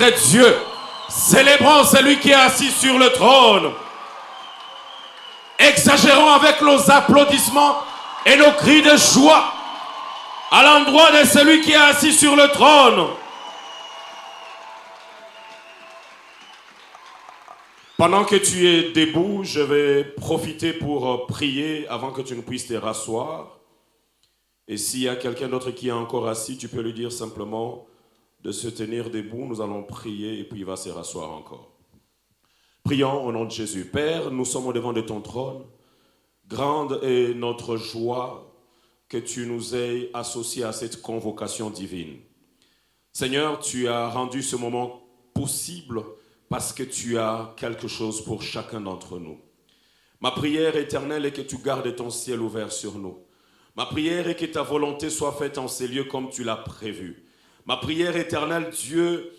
notre Dieu. Célébrons celui qui est assis sur le trône. Exagérons avec nos applaudissements et nos cris de joie à l'endroit de celui qui est assis sur le trône. Pendant que tu es debout, je vais profiter pour prier avant que tu ne puisses te rasseoir. Et s'il y a quelqu'un d'autre qui est encore assis, tu peux lui dire simplement de se tenir debout. Nous allons prier et puis il va se rasseoir encore. Prions au nom de Jésus. Père, nous sommes au devant de ton trône. Grande est notre joie que tu nous aies associés à cette convocation divine. Seigneur, tu as rendu ce moment possible parce que tu as quelque chose pour chacun d'entre nous. Ma prière éternelle est que tu gardes ton ciel ouvert sur nous. Ma prière est que ta volonté soit faite en ces lieux comme tu l'as prévu. Ma prière éternelle, Dieu,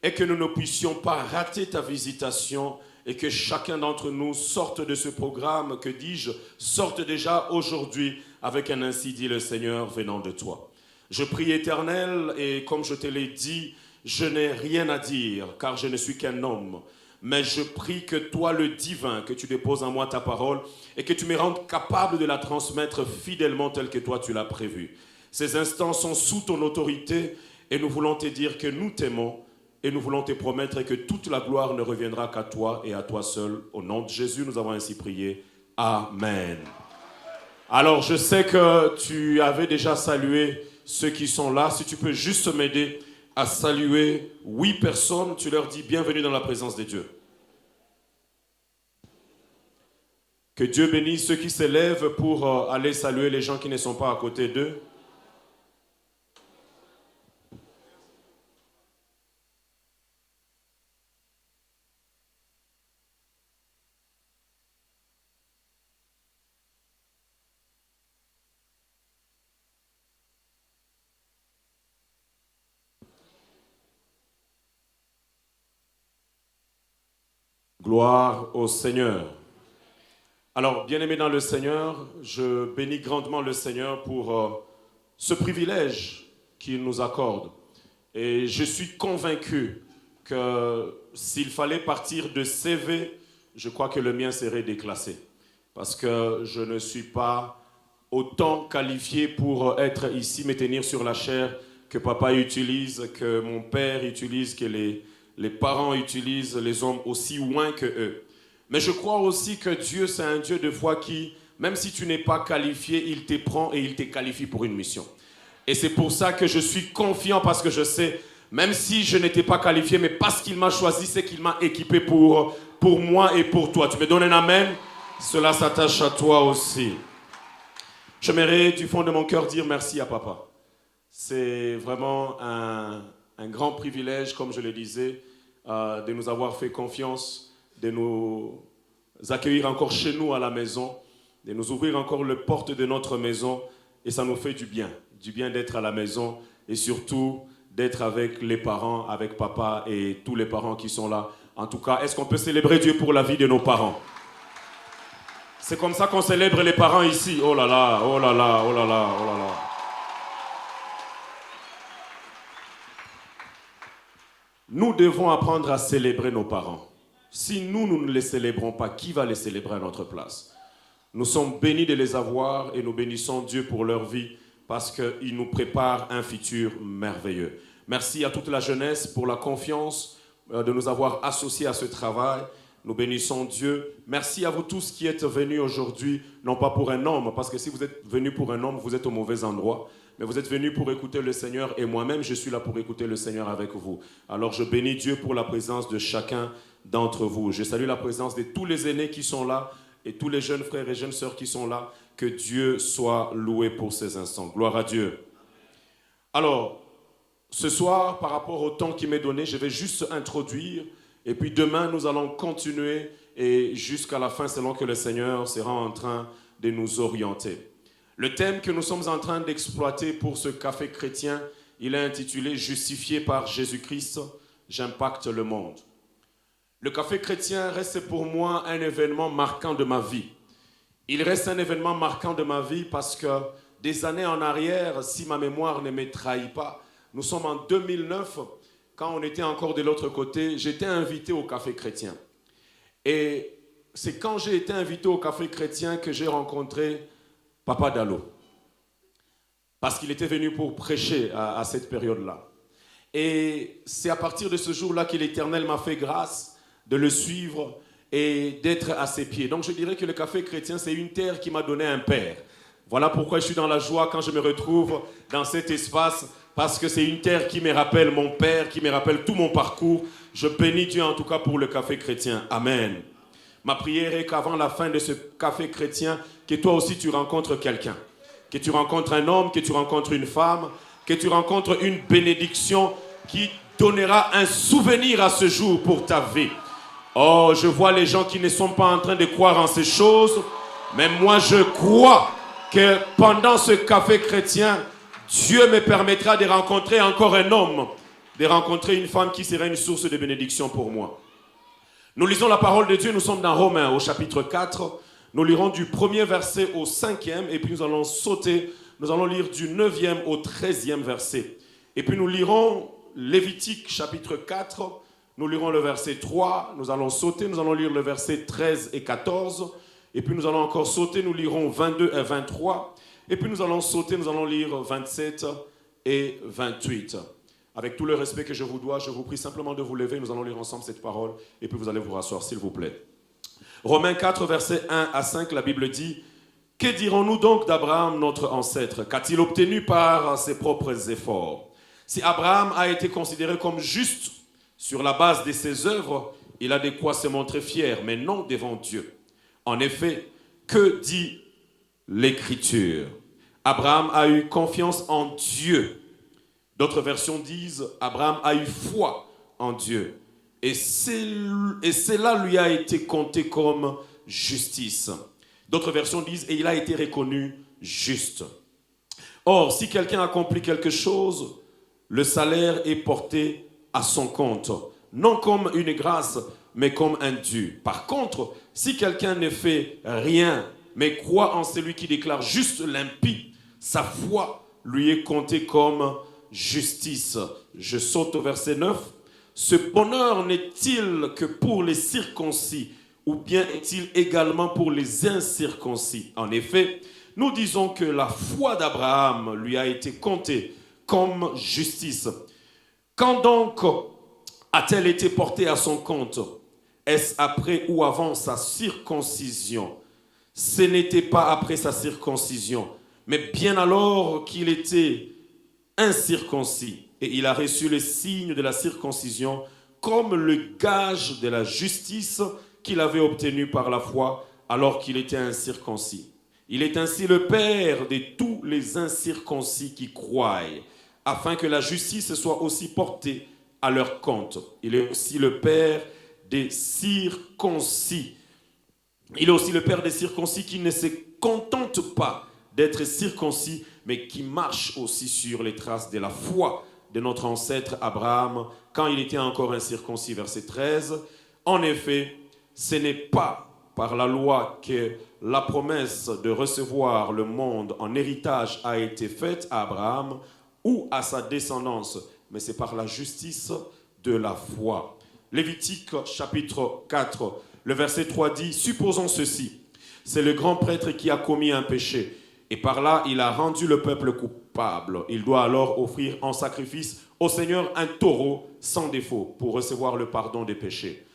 est que nous ne puissions pas rater ta visitation et que chacun d'entre nous sorte de ce programme, que dis-je, sorte déjà aujourd'hui avec un ainsi dit le Seigneur venant de toi. Je prie éternel et comme je te l'ai dit, je n'ai rien à dire car je ne suis qu'un homme. Mais je prie que toi, le divin, que tu déposes en moi ta parole et que tu me rendes capable de la transmettre fidèlement telle que toi tu l'as prévu. Ces instants sont sous ton autorité et nous voulons te dire que nous t'aimons et nous voulons te promettre que toute la gloire ne reviendra qu'à toi et à toi seul. Au nom de Jésus, nous avons ainsi prié. Amen. Alors, je sais que tu avais déjà salué ceux qui sont là. Si tu peux juste m'aider à saluer 8 personnes, tu leur dis bienvenue dans la présence de Dieu. Que Dieu bénisse ceux qui s'élèvent pour aller saluer les gens qui ne sont pas à côté d'eux. Gloire au Seigneur. Alors, bien-aimés dans le Seigneur, je bénis grandement le Seigneur pour ce privilège qu'il nous accorde. Et je suis convaincu que s'il fallait partir de CV, je crois que le mien serait déclassé. Parce que je ne suis pas autant qualifié pour être ici, me tenir sur la chair que papa utilise, que mon père utilise, que les parents utilisent, les hommes aussi loin que eux. Mais je crois aussi que Dieu, c'est un Dieu de foi qui, même si tu n'es pas qualifié, il te prend et il te qualifie pour une mission. Et c'est pour ça que je suis confiant parce que je sais, même si je n'étais pas qualifié, mais parce qu'il m'a choisi, c'est qu'il m'a équipé pour moi et pour toi. Tu me donnes un amen? Cela s'attache à toi aussi. J'aimerais du fond de mon cœur dire merci à papa. C'est vraiment un grand privilège, comme je le disais, de nous avoir fait confiance, de nous accueillir encore chez nous à la maison, de nous ouvrir encore les portes de notre maison. Et ça nous fait du bien d'être à la maison et surtout d'être avec les parents, avec papa et tous les parents qui sont là. En tout cas, est-ce qu'on peut célébrer Dieu pour la vie de nos parents? C'est comme ça qu'on célèbre les parents ici. Oh là là, oh là là, oh là là, oh là là. Nous devons apprendre à célébrer nos parents. Si nous ne les célébrons pas, qui va les célébrer à notre place? Nous sommes bénis de les avoir et nous bénissons Dieu pour leur vie parce qu'il nous prépare un futur merveilleux. Merci à toute la jeunesse pour la confiance de nous avoir associés à ce travail. Nous bénissons Dieu. Merci à vous tous qui êtes venus aujourd'hui, non pas pour un homme, parce que si vous êtes venus pour un homme, vous êtes au mauvais endroit. Mais vous êtes venus pour écouter le Seigneur et moi-même, je suis là pour écouter le Seigneur avec vous. Alors je bénis Dieu pour la présence de chacun d'entre vous. Je salue la présence de tous les aînés qui sont là et tous les jeunes frères et jeunes sœurs qui sont là. Que Dieu soit loué pour ces instants. Gloire à Dieu. Alors, ce soir, par rapport au temps qui m'est donné, je vais juste introduire et puis demain, nous allons continuer et jusqu'à la fin, selon que le Seigneur sera en train de nous orienter. Le thème que nous sommes en train d'exploiter pour ce café chrétien, il est intitulé « Justifié par Jésus-Christ, j'impacte le monde ». Le café chrétien reste pour moi un événement marquant de ma vie. Il reste un événement marquant de ma vie parce que des années en arrière, si ma mémoire ne me trahit pas, nous sommes en 2009, quand on était encore de l'autre côté, j'étais invité au café chrétien. Et c'est quand j'ai été invité au café chrétien que j'ai rencontré Papa Dallo. Parce qu'il était venu pour prêcher à cette période-là. Et c'est à partir de ce jour-là que l'Éternel m'a fait grâce de le suivre et d'être à ses pieds. Donc je dirais que le café chrétien, c'est une terre qui m'a donné un père. Voilà pourquoi je suis dans la joie quand je me retrouve dans cet espace, parce que c'est une terre qui me rappelle mon père, qui me rappelle tout mon parcours. Je bénis Dieu en tout cas pour le café chrétien. Amen. Ma prière est qu'avant la fin de ce café chrétien, que toi aussi tu rencontres quelqu'un. Que tu rencontres un homme, que tu rencontres une femme, que tu rencontres une bénédiction qui donnera un souvenir à ce jour pour ta vie. Oh, je vois les gens qui ne sont pas en train de croire en ces choses, mais moi je crois que pendant ce café chrétien, Dieu me permettra de rencontrer encore un homme, de rencontrer une femme qui sera une source de bénédiction pour moi. Nous lisons la parole de Dieu, nous sommes dans Romains au chapitre 4, nous lirons du 1er verset au 5e, et puis nous allons sauter, nous allons lire du 9e au 13e verset. Et puis nous lirons Lévitique chapitre 4, nous lirons le verset 3, nous allons sauter, nous allons lire le verset 13 et 14, et puis nous allons encore sauter, nous lirons 22 et 23, et puis nous allons sauter, nous allons lire 27 et 28. Avec tout le respect que je vous dois, je vous prie simplement de vous lever, nous allons lire ensemble cette parole, et puis vous allez vous rasseoir, s'il vous plaît. Romains 4, versets 1 à 5, la Bible dit « Que dirons-nous donc d'Abraham, notre ancêtre? Qu'a-t-il obtenu par ses propres efforts? Si Abraham a été considéré comme juste sur la base de ses œuvres, il a de quoi se montrer fier, mais non devant Dieu. En effet, que dit l'Écriture? Abraham a eu confiance en Dieu. D'autres versions disent Abraham a eu foi en Dieu. Et cela lui a été compté comme justice. D'autres versions disent et il a été reconnu juste. Or, si quelqu'un accomplit quelque chose, le salaire est porté à son compte, non comme une grâce, mais comme un dû. Par contre, si quelqu'un ne fait rien, mais croit en celui qui déclare juste l'impie, sa foi lui est comptée comme justice. Je saute au verset 9. Ce bonheur n'est-il que pour les circoncis, ou bien est-il également pour les incirconcis? En effet, nous disons que la foi d'Abraham lui a été comptée comme justice. Quand donc a-t-elle été portée à son compte? Est-ce après ou avant sa circoncision? Ce n'était pas après sa circoncision, mais bien alors qu'il était incirconcis. Et il a reçu le signe de la circoncision comme le gage de la justice qu'il avait obtenu par la foi alors qu'il était incirconcis. Il est ainsi le père de tous les incirconcis qui croient, afin que la justice soit aussi portée à leur compte. Il est aussi le père des circoncis. Il est aussi le père des circoncis qui ne se contente pas d'être circoncis, mais qui marche aussi sur les traces de la foi de notre ancêtre Abraham quand il était encore incirconcis. Verset 13. En effet, ce n'est pas par la loi que la promesse de recevoir le monde en héritage a été faite à Abraham ou à sa descendance, mais c'est par la justice de la foi. Lévitique chapitre 4, le verset 3 dit « Supposons ceci, c'est le grand prêtre qui a commis un péché, et par là il a rendu le peuple coupable. Il doit alors offrir en sacrifice au Seigneur un taureau sans défaut pour recevoir le pardon des péchés. »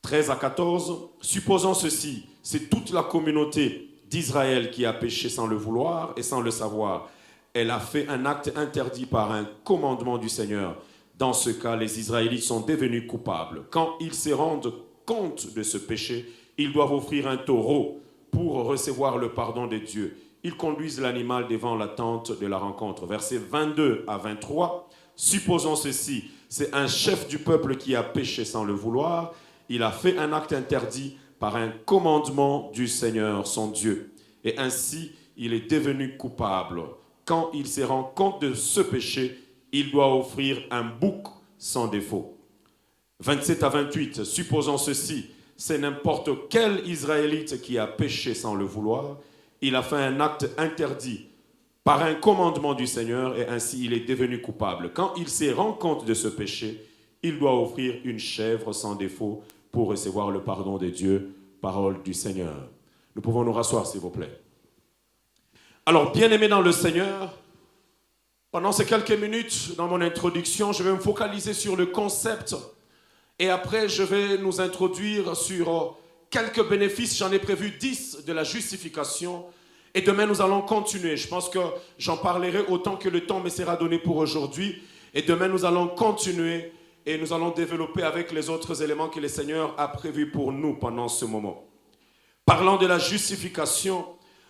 13 à 14, supposons ceci, c'est toute la communauté d'Israël qui a péché sans le vouloir et sans le savoir. Elle a fait un acte interdit par un commandement du Seigneur. Dans ce cas, les Israélites sont devenus coupables. Quand ils se rendent compte de ce péché, ils doivent offrir un taureau pour recevoir le pardon de Dieu. Ils conduisent l'animal devant la tente de la rencontre. Versets 22 à 23, supposons ceci, c'est un chef du peuple qui a péché sans le vouloir. Il a fait un acte interdit par un commandement du Seigneur, son Dieu. Et ainsi, il est devenu coupable. Quand il se rend compte de ce péché, il doit offrir un bouc sans défaut. 27 à 28, supposons ceci, c'est n'importe quel Israélite qui a péché sans le vouloir. Il a fait un acte interdit par un commandement du Seigneur et ainsi il est devenu coupable. Quand il se rend compte de ce péché, il doit offrir une chèvre sans défaut pour recevoir le pardon de Dieu, parole du Seigneur. Nous pouvons nous rasseoir, s'il vous plaît. Alors, bien-aimés dans le Seigneur, pendant ces quelques minutes dans mon introduction, je vais me focaliser sur le concept et après je vais nous introduire sur quelques bénéfices. J'en ai prévu 10 de la justification et demain nous allons continuer. Je pense que j'en parlerai autant que le temps me sera donné pour aujourd'hui et demain nous allons continuer et nous allons développer avec les autres éléments que le Seigneur a prévus pour nous pendant ce moment. Parlant de la justification,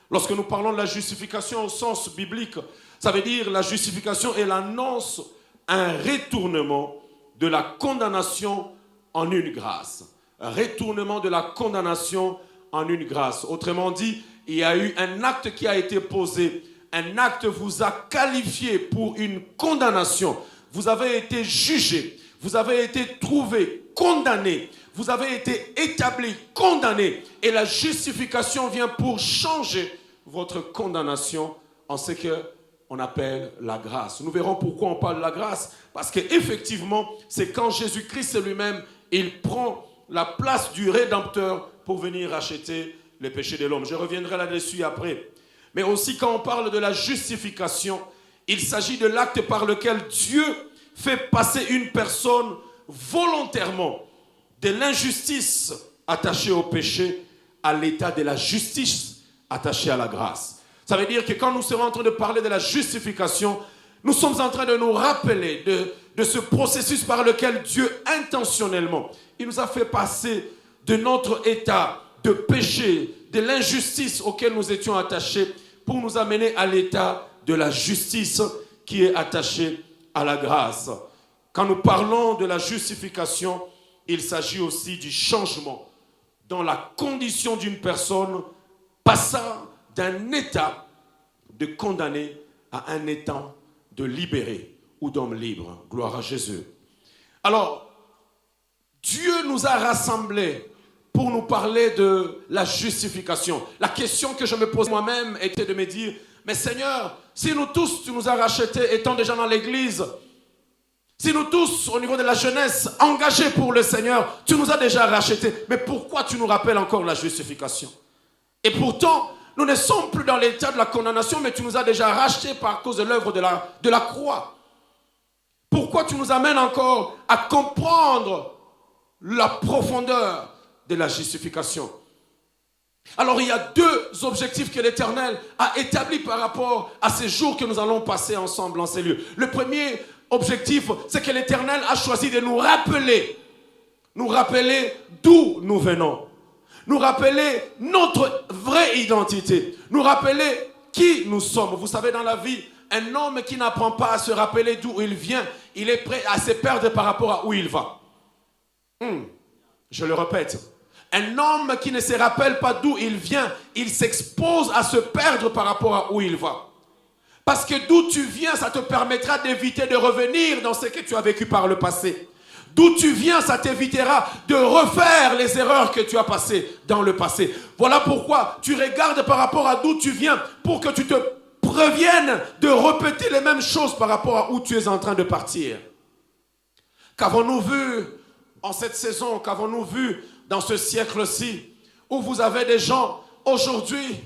lorsque nous parlons de la justification au sens biblique, ça veut dire la justification est l'annonce, un retournement de la condamnation en une grâce. Un retournement de la condamnation en une grâce. Autrement dit, il y a eu un acte qui a été posé. Un acte vous a qualifié pour une condamnation. Vous avez été jugé. Vous avez été trouvé, condamné. Vous avez été établi, condamné. Et la justification vient pour changer votre condamnation en ce qu'on appelle la grâce. Nous verrons pourquoi on parle de la grâce. Parce qu'effectivement, c'est quand Jésus-Christ lui-même, il prend la place du Rédempteur pour venir racheter les péchés de l'homme. Je reviendrai là-dessus après. Mais aussi quand on parle de la justification, il s'agit de l'acte par lequel Dieu fait passer une personne volontairement de l'injustice attachée au péché à l'état de la justice attachée à la grâce. Ça veut dire que quand nous serons en train de parler de la justification, nous sommes en train de nous rappeler de ce processus par lequel Dieu intentionnellement, il nous a fait passer de notre état de péché, de l'injustice auquel nous étions attachés pour nous amener à l'état de la justice qui est attachée à la grâce. Quand nous parlons de la justification, il s'agit aussi du changement dans la condition d'une personne passant d'un état de condamné à un état de libéré ou d'homme libre. Gloire à Jésus. Alors, Dieu nous a rassemblés pour nous parler de la justification. La question que je me pose moi-même était de me dire, mais Seigneur, si nous tous, tu nous as rachetés étant déjà dans l'église, si nous tous, au niveau de la jeunesse, engagés pour le Seigneur, tu nous as déjà rachetés, mais pourquoi tu nous rappelles encore la justification? Et pourtant, nous ne sommes plus dans l'état de la condamnation, mais tu nous as déjà rachetés par cause de l'œuvre de la croix. Pourquoi tu nous amènes encore à comprendre la profondeur de la justification? Alors il y a deux objectifs que l'Éternel a établis par rapport à ces jours que nous allons passer ensemble en ces lieux. Le premier objectif, c'est que l'Éternel a choisi de nous rappeler d'où nous venons, nous rappeler notre vraie identité, nous rappeler qui nous sommes. Vous savez, dans la vie, un homme qui n'apprend pas à se rappeler d'où il vient, il est prêt à se perdre par rapport à où il va. Je le répète. Un homme qui ne se rappelle pas d'où il vient, il s'expose à se perdre par rapport à où il va. Parce que d'où tu viens, ça te permettra d'éviter de revenir dans ce que tu as vécu par le passé. D'où tu viens, ça t'évitera de refaire les erreurs que tu as passées dans le passé. Voilà pourquoi tu regardes par rapport à d'où tu viens pour que tu te préviennes de répéter les mêmes choses par rapport à où tu es en train de partir. Qu'avons-nous vu en cette saison, qu'avons-nous vu dans ce siècle-ci, où vous avez des gens, aujourd'hui,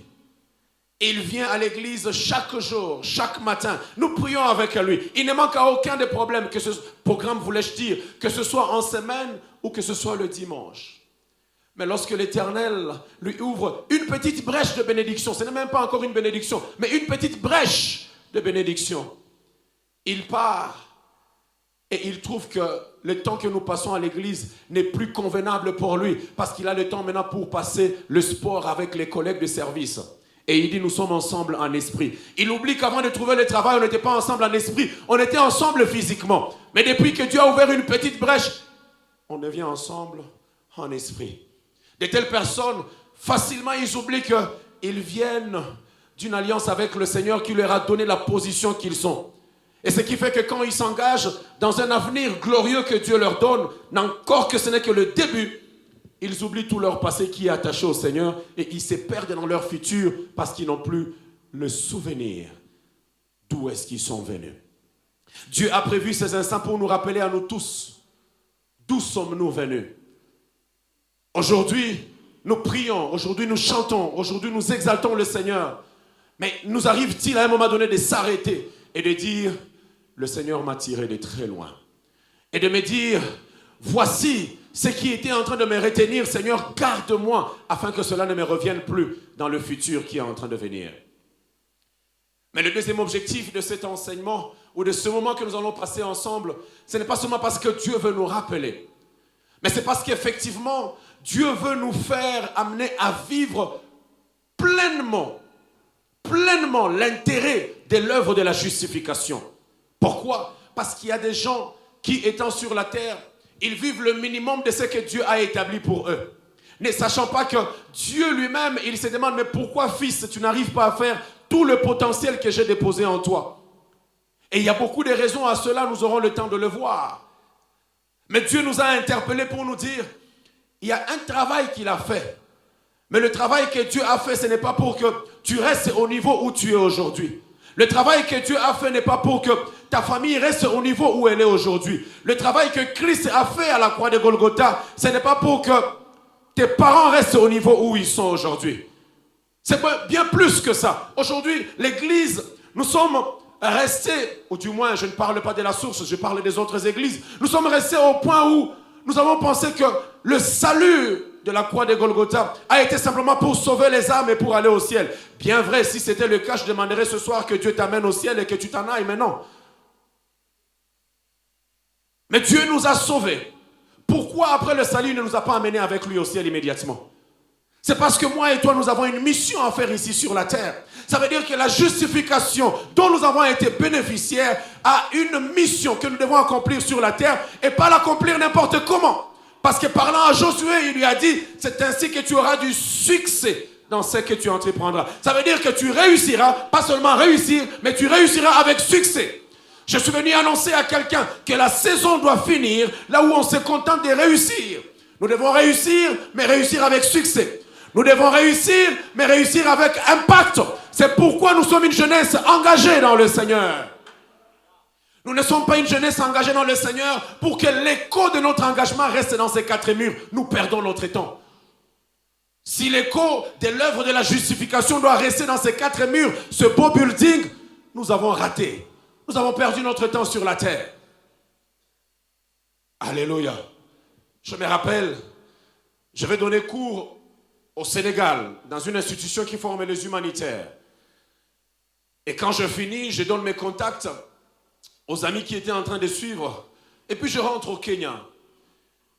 il vient à l'église chaque jour, chaque matin. Nous prions avec lui. Il ne manque à aucun des problèmes, que ce programme, voulais-je dire, que ce soit en semaine ou que ce soit le dimanche. Mais lorsque l'Éternel lui ouvre une petite brèche de bénédiction, ce n'est même pas encore une bénédiction, mais une petite brèche de bénédiction, il part et il trouve que le temps que nous passons à l'église n'est plus convenable pour lui, parce qu'il a le temps maintenant pour passer le sport avec les collègues de service. Et il dit, nous sommes ensemble en esprit. Il oublie qu'avant de trouver le travail, on n'était pas ensemble en esprit. On était ensemble physiquement. Mais depuis que Dieu a ouvert une petite brèche, on devient ensemble en esprit. De telles personnes, facilement, ils oublient qu'ils viennent d'une alliance avec le Seigneur qui leur a donné la position qu'ils sont. Et ce qui fait que quand ils s'engagent dans un avenir glorieux que Dieu leur donne, n'encore que ce n'est que le début, ils oublient tout leur passé qui est attaché au Seigneur et ils se perdent dans leur futur parce qu'ils n'ont plus le souvenir d'où est-ce qu'ils sont venus. Dieu a prévu ces instants pour nous rappeler à nous tous d'où sommes-nous venus? Aujourd'hui, nous prions, aujourd'hui nous chantons, aujourd'hui nous exaltons le Seigneur. Mais nous arrive-t-il à un moment donné de s'arrêter et de dire, le Seigneur m'a tiré de très loin. Et de me dire, voici ce qui était en train de me retenir, Seigneur, garde-moi, afin que cela ne me revienne plus dans le futur qui est en train de venir. Mais le deuxième objectif de cet enseignement, ou de ce moment que nous allons passer ensemble, ce n'est pas seulement parce que Dieu veut nous rappeler, mais c'est parce qu'effectivement, Dieu veut nous faire amener à vivre pleinement l'intérêt de l'œuvre de la justification. Pourquoi? Parce qu'il y a des gens qui, étant sur la terre, ils vivent le minimum de ce que Dieu a établi pour eux. Ne sachant pas que Dieu lui-même, il se demande, mais pourquoi, fils, tu n'arrives pas à faire tout le potentiel que j'ai déposé en toi? Et il y a beaucoup de raisons à cela, nous aurons le temps de le voir. Mais Dieu nous a interpellés pour nous dire, il y a un travail qu'il a fait. Mais le travail que Dieu a fait, ce n'est pas pour que tu restes au niveau où tu es aujourd'hui. Le travail que Dieu a fait n'est pas pour que ta famille reste au niveau où elle est aujourd'hui. Le travail que Christ a fait à la croix de Golgotha, ce n'est pas pour que tes parents restent au niveau où ils sont aujourd'hui. C'est bien plus que ça. Aujourd'hui, l'Église, nous sommes restés, ou du moins je ne parle pas de la source, je parle des autres églises, nous sommes restés au point où nous avons pensé que le salut de la croix de Golgotha a été simplement pour sauver les âmes et pour aller au ciel. Bien vrai, si c'était le cas, je demanderais ce soir que Dieu t'amène au ciel et que tu t'en ailles, mais non. Mais Dieu nous a sauvés. Pourquoi après le salut, il ne nous a pas amenés avec lui au ciel immédiatement? C'est parce que moi et toi, nous avons une mission à faire ici sur la terre. Ça veut dire que la justification dont nous avons été bénéficiaires a une mission que nous devons accomplir sur la terre et pas l'accomplir n'importe comment. Parce que parlant à Josué, il lui a dit, c'est ainsi que tu auras du succès dans ce que tu entreprendras. Ça veut dire que tu réussiras, pas seulement réussir, mais tu réussiras avec succès. Je suis venu annoncer à quelqu'un que la saison doit finir là où on se contente de réussir. Nous devons réussir, mais réussir avec succès. Nous devons réussir, mais réussir avec impact. C'est pourquoi nous sommes une jeunesse engagée dans le Seigneur. Nous ne sommes pas une jeunesse engagée dans le Seigneur pour que l'écho de notre engagement reste dans ces quatre murs. Nous perdons notre temps. Si l'écho de l'œuvre de la justification doit rester dans ces quatre murs, ce beau building, nous avons raté. Nous avons perdu notre temps sur la terre. Alléluia. Je me rappelle, je vais donner cours au Sénégal, dans une institution qui forme les humanitaires. Et quand je finis, je donne mes contacts aux amis qui étaient en train de suivre. Et puis je rentre au Kenya.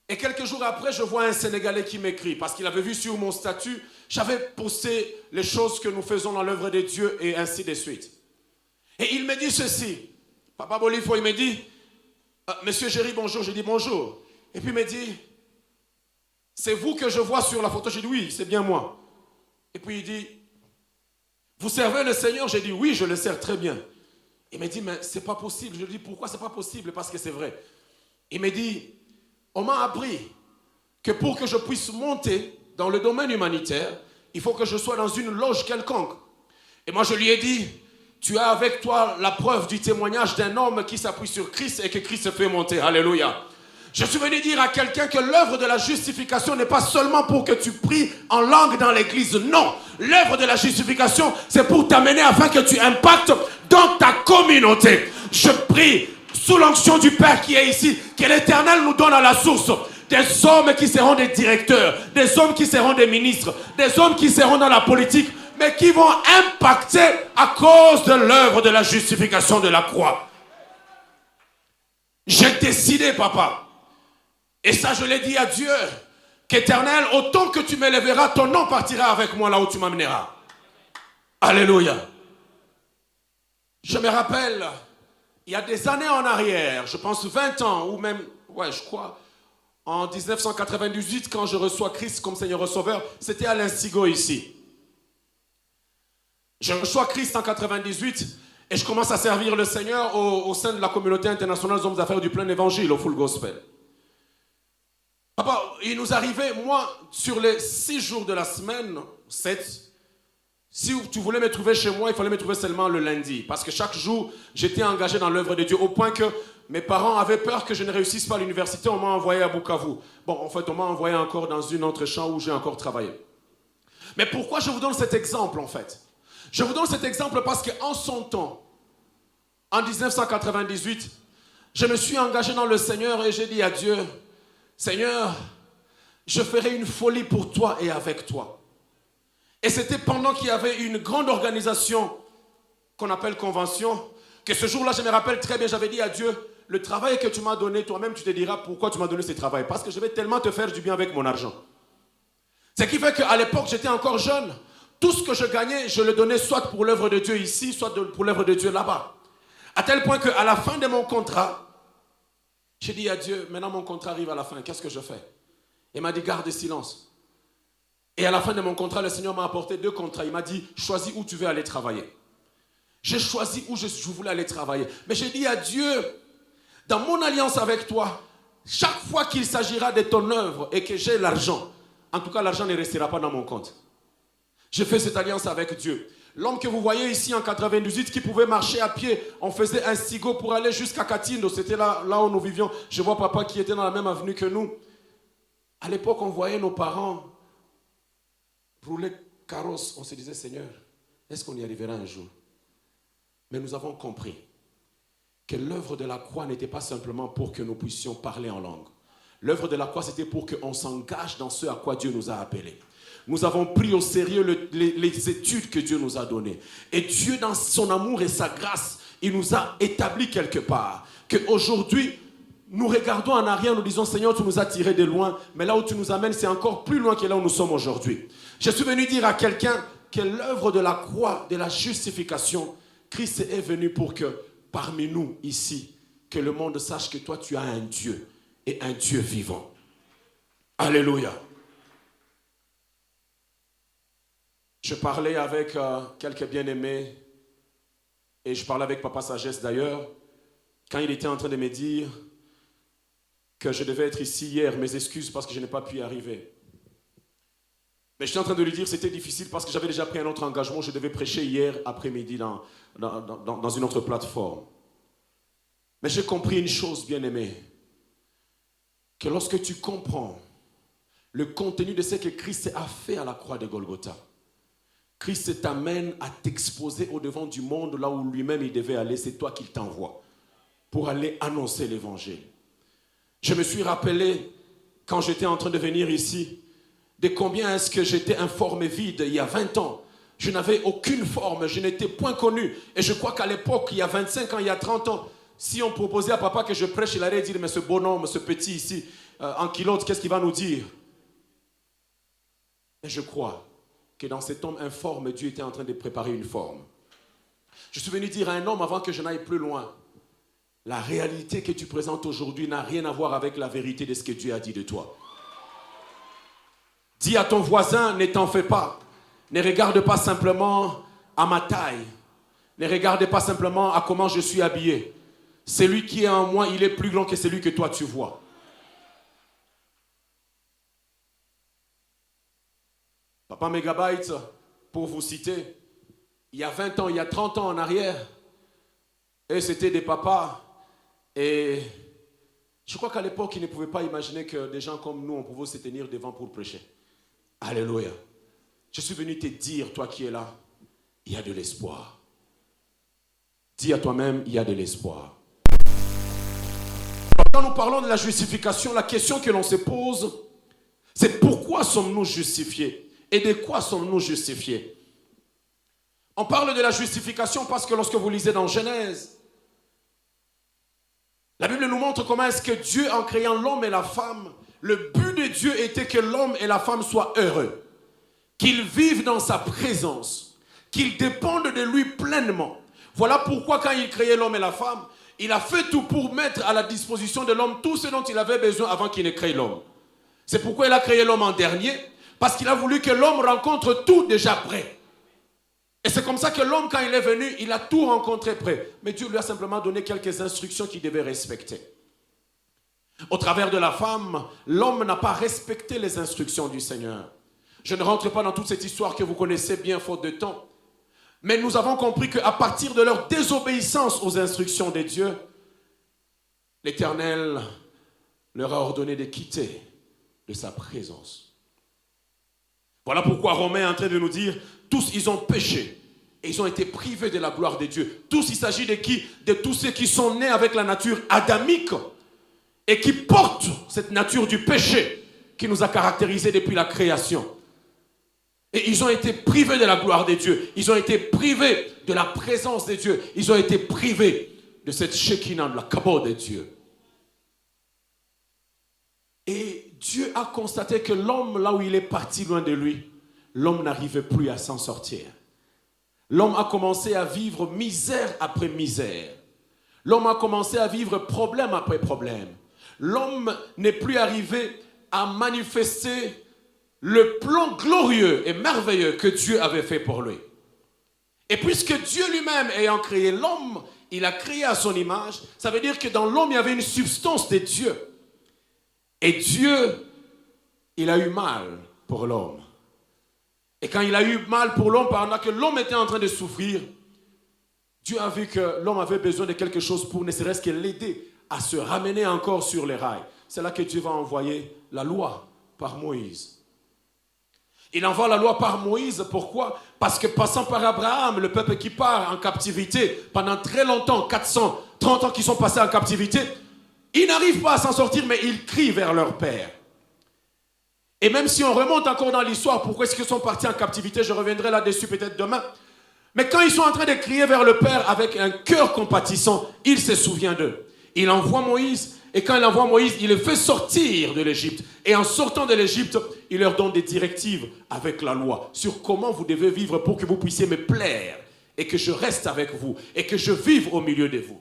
Et quelques jours après, je vois un Sénégalais qui m'écrit, parce qu'il avait vu sur mon statut, j'avais posté les choses que nous faisons dans l'œuvre de Dieu et ainsi de suite. Et il me dit ceci, Papa Bolifo, il me dit, Monsieur Géry, bonjour. Je dis bonjour. Et puis il me dit, c'est vous que je vois sur la photo. J'ai dit oui, c'est bien moi. Et puis il dit, vous servez le Seigneur? J'ai dit oui, je le sers très bien. Il me dit, mais c'est pas possible. Je lui dis, pourquoi c'est pas possible? Parce que c'est vrai. Il me dit, on m'a appris que pour que je puisse monter dans le domaine humanitaire, il faut que je sois dans une loge quelconque. Et moi je lui ai dit, tu as avec toi la preuve du témoignage d'un homme qui s'appuie sur Christ et que Christ se fait monter. Alléluia. Je suis venu dire à quelqu'un que l'œuvre de la justification n'est pas seulement pour que tu pries en langue dans l'église. Non, l'œuvre de la justification, c'est pour t'amener afin que tu impactes dans ta communauté. Je prie sous l'onction du Père qui est ici, que l'Éternel nous donne à la source des hommes qui seront des directeurs, des hommes qui seront des ministres, des hommes qui seront dans la politique, mais qui vont impacter à cause de l'œuvre de la justification de la croix. J'ai décidé, papa, et ça je l'ai dit à Dieu, qu'Éternel, autant que tu m'élèveras, ton nom partira avec moi là où tu m'amèneras. Alléluia. Je me rappelle, il y a des années en arrière, je pense 20 ans, ou même, je crois, en 1998, quand je reçois Christ comme Seigneur et Sauveur, c'était à l'Instigo ici. Je reçois Christ en 98 et je commence à servir le Seigneur au sein de la communauté internationale des hommes d'affaires du plein évangile, au Full Gospel. Papa, il nous arrivait, moi, sur les 6 jours de la semaine, 7, si tu voulais me trouver chez moi, il fallait me trouver seulement le lundi. Parce que chaque jour, j'étais engagé dans l'œuvre de Dieu, au point que mes parents avaient peur que je ne réussisse pas à l'université, on m'a envoyé à Bukavu. Bon, en fait, on m'a envoyé encore dans une autre champ où j'ai encore travaillé. Mais pourquoi je vous donne cet exemple, en fait? Je vous donne cet exemple parce qu'en son temps, en 1998, je me suis engagé dans le Seigneur et j'ai dit à Dieu, Seigneur, je ferai une folie pour toi et avec toi. Et c'était pendant qu'il y avait une grande organisation qu'on appelle convention, que ce jour-là, je me rappelle très bien, j'avais dit à Dieu, le travail que tu m'as donné, toi-même, tu te diras pourquoi tu m'as donné ce travail. Parce que je vais tellement te faire du bien avec mon argent. Ce qui fait qu'à l'époque, j'étais encore jeune. Tout ce que je gagnais, je le donnais soit pour l'œuvre de Dieu ici, soit pour l'œuvre de Dieu là-bas. À tel point qu'à la fin de mon contrat, j'ai dit à Dieu, maintenant mon contrat arrive à la fin, qu'est-ce que je fais? Il m'a dit, garde silence. Et à la fin de mon contrat, le Seigneur m'a apporté 2 contrats. Il m'a dit, choisis où tu veux aller travailler. J'ai choisi où je voulais aller travailler. Mais j'ai dit à Dieu, dans mon alliance avec toi, chaque fois qu'il s'agira de ton œuvre et que j'ai l'argent, en tout cas l'argent ne restera pas dans mon compte. J'ai fait cette alliance avec Dieu. L'homme que vous voyez ici en 98 qui pouvait marcher à pied, on faisait un stigo pour aller jusqu'à Katindo. C'était là où nous vivions. Je vois papa qui était dans la même avenue que nous. À l'époque, on voyait nos parents rouler carrosse. On se disait, Seigneur, est-ce qu'on y arrivera un jour? Mais nous avons compris que l'œuvre de la croix n'était pas simplement pour que nous puissions parler en langue. L'œuvre de la croix, c'était pour qu'on s'engage dans ce à quoi Dieu nous a appelés. Nous avons pris au sérieux les études que Dieu nous a données. Et Dieu, dans son amour et sa grâce, il nous a établis quelque part. Qu'aujourd'hui, nous regardons en arrière, nous disons, Seigneur, tu nous as tirés de loin, mais là où tu nous amènes, c'est encore plus loin que là où nous sommes aujourd'hui. Je suis venu dire à quelqu'un que l'œuvre de la croix, de la justification, Christ est venu pour que, parmi nous, ici, que le monde sache que toi, tu as un Dieu, et un Dieu vivant. Alléluia. Je parlais avec quelques bien-aimés, et je parlais avec Papa Sagesse d'ailleurs, quand il était en train de me dire que je devais être ici hier, mes excuses parce que je n'ai pas pu y arriver. Mais j'étais en train de lui dire que c'était difficile parce que j'avais déjà pris un autre engagement, je devais prêcher hier après-midi dans une autre plateforme. Mais j'ai compris une chose, bien-aimé, que lorsque tu comprends le contenu de ce que Christ a fait à la croix de Golgotha, Christ t'amène à t'exposer au devant du monde là où lui-même il devait aller. C'est toi qui t'envoie pour aller annoncer l'évangile. Je me suis rappelé quand j'étais en train de venir ici de combien est-ce que j'étais informe et vide il y a 20 ans. Je n'avais aucune forme, je n'étais point connu. Et je crois qu'à l'époque, il y a 25 ans, il y a 30 ans, si on proposait à papa que je prêche, il allait dire, mais ce bonhomme, ce petit ici, en kilote, qu'est-ce qu'il va nous dire? Et je crois que dans cet homme informe, Dieu était en train de préparer une forme. Je suis venu dire à un homme avant que je n'aille plus loin, la réalité que tu présentes aujourd'hui n'a rien à voir avec la vérité de ce que Dieu a dit de toi. Dis à ton voisin, ne t'en fais pas. Ne regarde pas simplement à ma taille. Ne regarde pas simplement à comment je suis habillé. Celui qui est en moi, il est plus grand que celui que toi tu vois. Papa Megabyte, pour vous citer, il y a 20 ans, il y a 30 ans en arrière, et c'était des papas, et je crois qu'à l'époque, ils ne pouvaient pas imaginer que des gens comme nous, on pouvait se tenir devant pour prêcher. Alléluia. Je suis venu te dire, toi qui es là, il y a de l'espoir. Dis à toi-même, il y a de l'espoir. Quand nous parlons de la justification, la question que l'on se pose, c'est pourquoi sommes-nous justifiés? Et de quoi sommes-nous justifiés? On parle de la justification parce que lorsque vous lisez dans Genèse, la Bible nous montre comment est-ce que Dieu, en créant l'homme et la femme, le but de Dieu était que l'homme et la femme soient heureux, qu'ils vivent dans sa présence, qu'ils dépendent de lui pleinement. Voilà pourquoi quand il créait l'homme et la femme, il a fait tout pour mettre à la disposition de l'homme tout ce dont il avait besoin avant qu'il ne crée l'homme. C'est pourquoi il a créé l'homme en dernier, parce qu'il a voulu que l'homme rencontre tout déjà prêt. Et c'est comme ça que l'homme, quand il est venu, il a tout rencontré prêt. Mais Dieu lui a simplement donné quelques instructions qu'il devait respecter. Au travers de la femme, l'homme n'a pas respecté les instructions du Seigneur. Je ne rentre pas dans toute cette histoire que vous connaissez bien, faute de temps. Mais nous avons compris qu'à partir de leur désobéissance aux instructions de Dieu, l'Éternel leur a ordonné de quitter de sa présence. Voilà pourquoi Romain est en train de nous dire, tous ils ont péché et ils ont été privés de la gloire de Dieu. Tous, il s'agit de qui? De tous ceux qui sont nés avec la nature adamique et qui portent cette nature du péché qui nous a caractérisés depuis la création. Et ils ont été privés de la gloire de Dieu. Ils ont été privés de la présence de Dieu. Ils ont été privés de cette Shekinah, de la kabod de Dieu. Et Dieu a constaté que l'homme, là où il est parti loin de lui, l'homme n'arrivait plus à s'en sortir. L'homme a commencé à vivre misère après misère. L'homme a commencé à vivre problème après problème. L'homme n'est plus arrivé à manifester le plan glorieux et merveilleux que Dieu avait fait pour lui. Et puisque Dieu lui-même ayant créé l'homme, il a créé à son image, ça veut dire que dans l'homme, il y avait une substance de Dieu. Et Dieu, il a eu mal pour l'homme. Et quand il a eu mal pour l'homme, pendant que l'homme était en train de souffrir, Dieu a vu que l'homme avait besoin de quelque chose pour ne serait-ce que l'aider à se ramener encore sur les rails. C'est là que Dieu va envoyer la loi par Moïse. Il envoie la loi par Moïse, pourquoi? Parce que passant par Abraham, le peuple qui part en captivité pendant très longtemps, 430 ans qu'ils sont passés en captivité, ils n'arrivent pas à s'en sortir, mais ils crient vers leur père. Et même si on remonte encore dans l'histoire, pourquoi est-ce qu'ils sont partis en captivité, je reviendrai là-dessus peut-être demain. Mais quand ils sont en train de crier vers le père avec un cœur compatissant, il se souvient d'eux. Il envoie Moïse, et quand il envoie Moïse, il les fait sortir de l'Égypte. Et en sortant de l'Égypte, il leur donne des directives avec la loi sur comment vous devez vivre pour que vous puissiez me plaire et que je reste avec vous et que je vive au milieu de vous.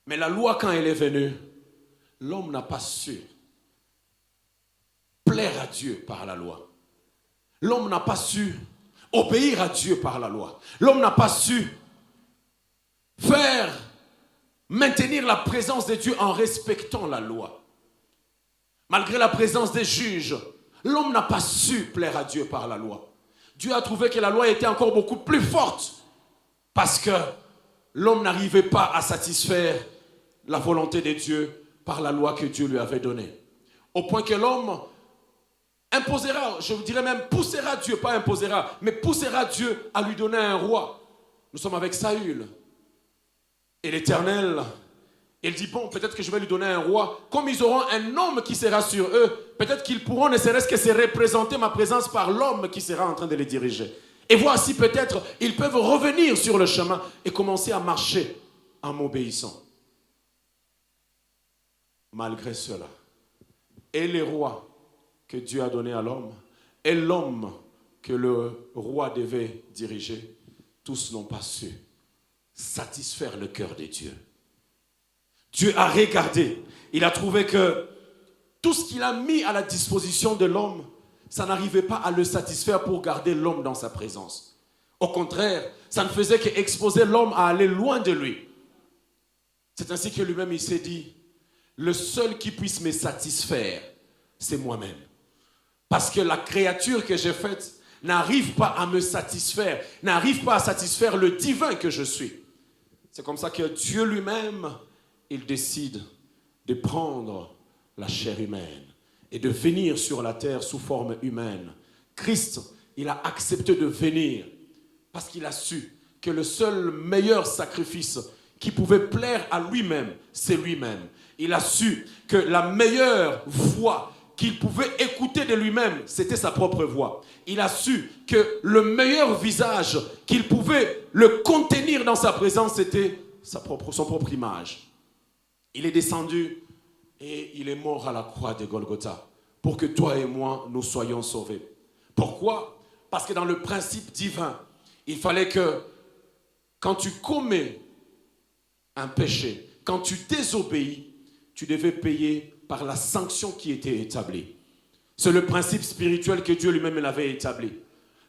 Mais la loi, quand elle est venue, l'homme n'a pas su plaire à Dieu par la loi. L'homme n'a pas su obéir à Dieu par la loi. L'homme n'a pas su maintenir la présence de Dieu en respectant la loi. Malgré la présence des juges, l'homme n'a pas su plaire à Dieu par la loi. Dieu a trouvé que la loi était encore beaucoup plus forte parce que l'homme n'arrivait pas à satisfaire la volonté de Dieu par la loi que Dieu lui avait donnée. Au point que l'homme imposera, je vous dirais même poussera Dieu, pas imposera, mais poussera Dieu à lui donner un roi. Nous sommes avec Saül. Et l'Éternel, il dit, bon, peut-être que je vais lui donner un roi. Comme ils auront un homme qui sera sur eux, peut-être qu'ils pourront ne serait-ce que se représenter ma présence par l'homme qui sera en train de les diriger. Et voici peut-être, ils peuvent revenir sur le chemin et commencer à marcher en m'obéissant. Malgré cela, et les rois que Dieu a donnés à l'homme, et l'homme que le roi devait diriger, tous n'ont pas su satisfaire le cœur de Dieu. Dieu a regardé, il a trouvé que tout ce qu'il a mis à la disposition de l'homme, ça n'arrivait pas à le satisfaire pour garder l'homme dans sa présence. Au contraire, ça ne faisait qu'exposer l'homme à aller loin de lui. C'est ainsi que lui-même il s'est dit, le seul qui puisse me satisfaire, c'est moi-même. Parce que la créature que j'ai faite n'arrive pas à me satisfaire, n'arrive pas à satisfaire le divin que je suis. C'est comme ça que Dieu lui-même, il décide de prendre la chair humaine et de venir sur la terre sous forme humaine. Christ, il a accepté de venir parce qu'il a su que le seul meilleur sacrifice qui pouvait plaire à lui-même, c'est lui-même. Il a su que la meilleure voix qu'il pouvait écouter de lui-même, c'était sa propre voix. Il a su que le meilleur visage qu'il pouvait le contenir dans sa présence, c'était son propre image. Il est descendu et il est mort à la croix de Golgotha pour que toi et moi, nous soyons sauvés. Pourquoi? Parce que dans le principe divin, il fallait que quand tu commets un péché, quand tu désobéis, tu devais payer par la sanction qui était établie. C'est le principe spirituel que Dieu lui-même l'avait établi.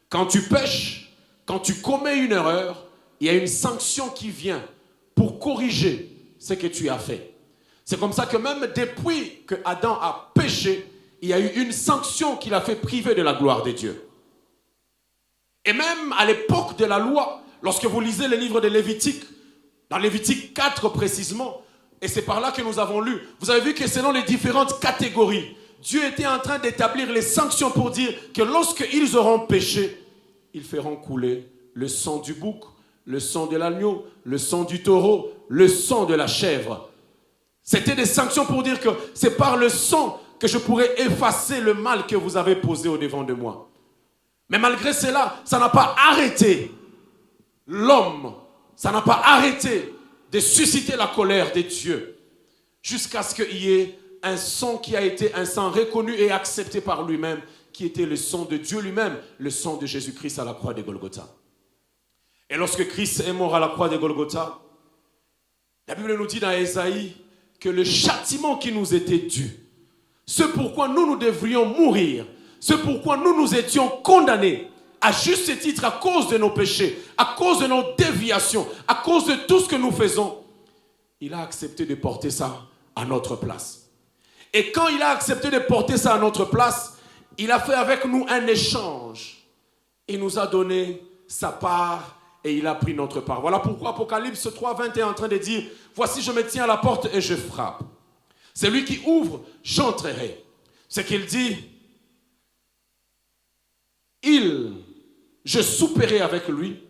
Quand tu pêches, quand tu commets une erreur, il y a une sanction qui vient pour corriger ce que tu as fait. C'est comme ça que même depuis que Adam a péché, il y a eu une sanction qui l'a fait priver de la gloire de Dieu. Et même à l'époque de la loi, lorsque vous lisez le livre de Lévitique, dans Lévitique 4 précisément, Et c'est par là que nous avons lu. Vous avez vu que selon les différentes catégories, Dieu était en train d'établir les sanctions pour dire que lorsqu'ils auront péché, ils feront couler le sang du bouc, le sang de l'agneau, le sang du taureau, le sang de la chèvre. C'était des sanctions pour dire que c'est par le sang que je pourrais effacer le mal que vous avez posé au devant de moi. Mais malgré cela, ça n'a pas arrêté l'homme, ça n'a pas arrêté de susciter la colère de Dieu jusqu'à ce qu'il y ait un sang qui a été un sang reconnu et accepté par lui-même, qui était le sang de Dieu lui-même, le sang de Jésus-Christ à la croix de Golgotha. Et lorsque Christ est mort à la croix de Golgotha, la Bible nous dit dans Ésaïe que le châtiment qui nous était dû, ce pourquoi nous devrions mourir, ce pourquoi nous étions condamnés, à juste titre à cause de nos péchés, à cause de nos déviations, à cause de tout ce que nous faisons, il a accepté de porter ça à notre place. Et quand il a accepté de porter ça à notre place, il a fait avec nous un échange. Il nous a donné sa part et il a pris notre part. Voilà pourquoi Apocalypse 3:20 est en train de dire « Voici, je me tiens à la porte et je frappe. Celui qui ouvre, j'entrerai. » Ce qu'il dit, je souperai avec lui